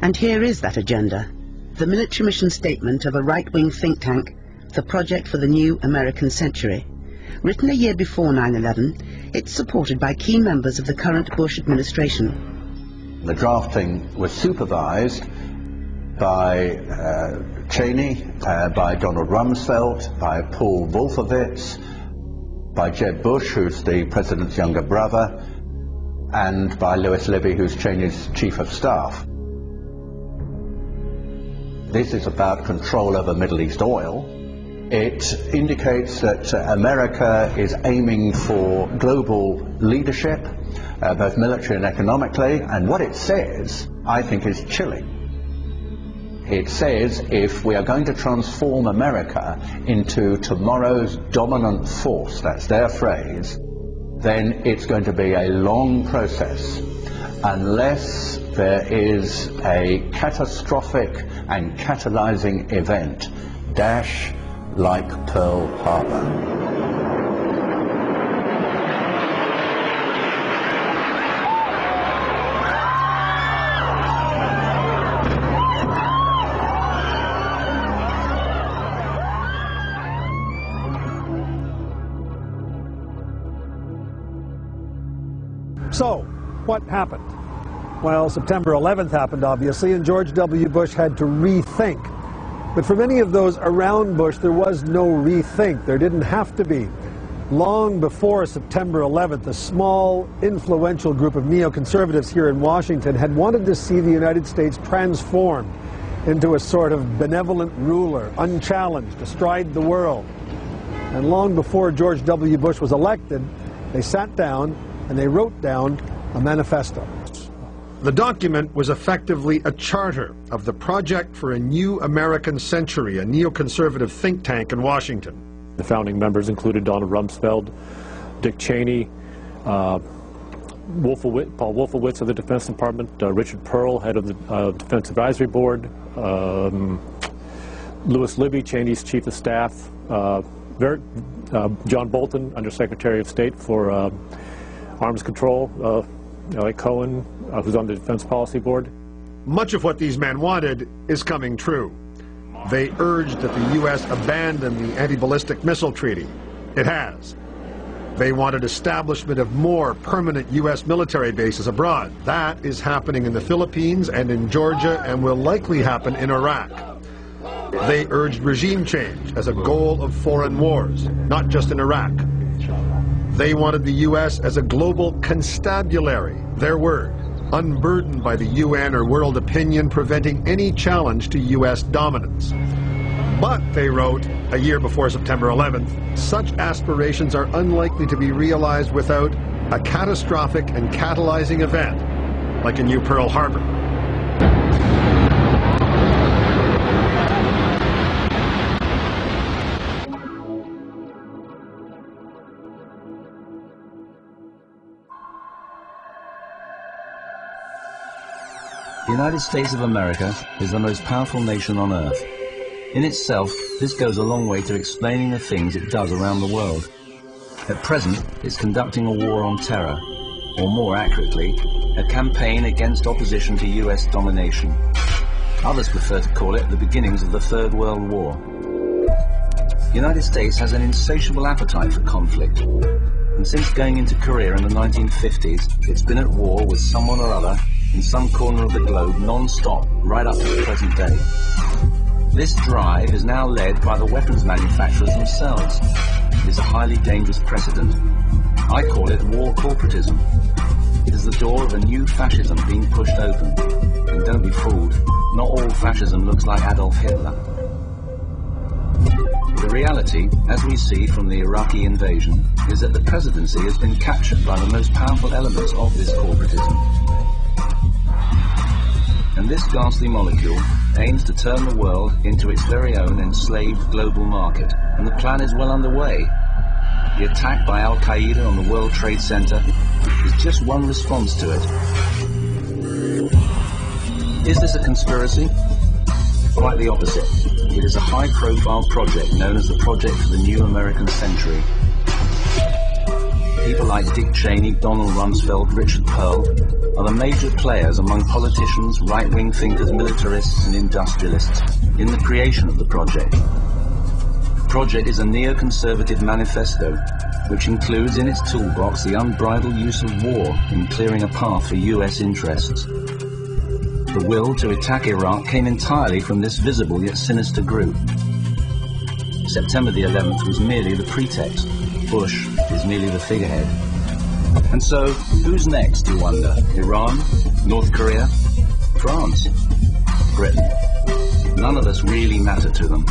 And here is that agenda, the military mission statement of a right-wing think tank, the Project for the New American Century. Written a year before 9/11, it's supported by key members of the current Bush administration. The drafting was supervised by Cheney, by Donald Rumsfeld, by Paul Wolfowitz, by Jeb Bush, who's the president's younger brother, and by Lewis Libby, who's Cheney's chief of staff. This is about control over Middle East oil. It indicates that America is aiming for global leadership, both military and economically, and what it says, I think, is chilling. It says if we are going to transform America into tomorrow's dominant force, that's their phrase, then it's going to be a long process unless there is a catastrophic and catalyzing event, like Pearl Harbor. So, what happened? Well, September 11th happened, obviously, and George W. Bush had to rethink. But for many of those around Bush, there was no rethink. There didn't have to be. Long before September 11th, a small, influential group of neoconservatives here in Washington had wanted to see the United States transformed into a sort of benevolent ruler, unchallenged, astride the world. And long before George W. Bush was elected, they sat down and they wrote down a manifesto. The document was effectively a charter of the Project for a New American Century, a neoconservative think tank in Washington. The founding members included Donald Rumsfeld, Dick Cheney, Paul Wolfowitz of the Defense Department, Richard Pearl, head of the Defense Advisory Board, Lewis Libby, Cheney's chief of staff, John Bolton, Undersecretary of State for Arms Control, Elliot Cohen, who's on the Defense Policy Board. Much of what these men wanted is coming true. They urged that the U.S. abandon the anti-ballistic missile treaty. It has. They wanted establishment of more permanent U.S. military bases abroad. That is happening in the Philippines and in Georgia and will likely happen in Iraq. They urged regime change as a goal of foreign wars, not just in Iraq. They wanted the U.S. as a global constabulary, their word, unburdened by the UN or world opinion, preventing any challenge to U.S. dominance. But, they wrote, a year before September 11th, such aspirations are unlikely to be realized without a catastrophic and catalyzing event, like a new Pearl Harbor. The United States of America is the most powerful nation on earth. In itself, this goes a long way to explaining the things it does around the world. At present, it's conducting a war on terror, or more accurately, a campaign against opposition to US domination. Others prefer to call it the beginnings of the Third World War. The United States has an insatiable appetite for conflict, and since going into Korea in the 1950s, it's been at war with someone or other in some corner of the globe non-stop right up to the present day. This drive is now led by the weapons manufacturers themselves. It is a highly dangerous precedent. I call it war corporatism. It is the door of a new fascism being pushed open. And don't be fooled, not all fascism looks like Adolf Hitler. The reality, as we see from the Iraqi invasion, is that the presidency has been captured by the most powerful elements of this corporatism. And this ghastly molecule aims to turn the world into its very own enslaved global market, and the plan is well underway. The attack by Al-Qaeda on the World Trade Center is just one response to it. Is this a conspiracy? Quite the opposite. It is a high-profile project known as the Project for the New American Century. people like Dick Cheney, Donald Rumsfeld, Richard Pearl, are the major players among politicians, right-wing thinkers, militarists and industrialists in the creation of the project. The project is a neoconservative manifesto which includes in its toolbox the unbridled use of war in clearing a path for US interests. The will to attack Iraq came entirely from this visible yet sinister group. September the 11th was merely the pretext. Bush is merely the figurehead. And so, who's next, you wonder? Iran? North Korea? France? Britain? None of us really matter to them.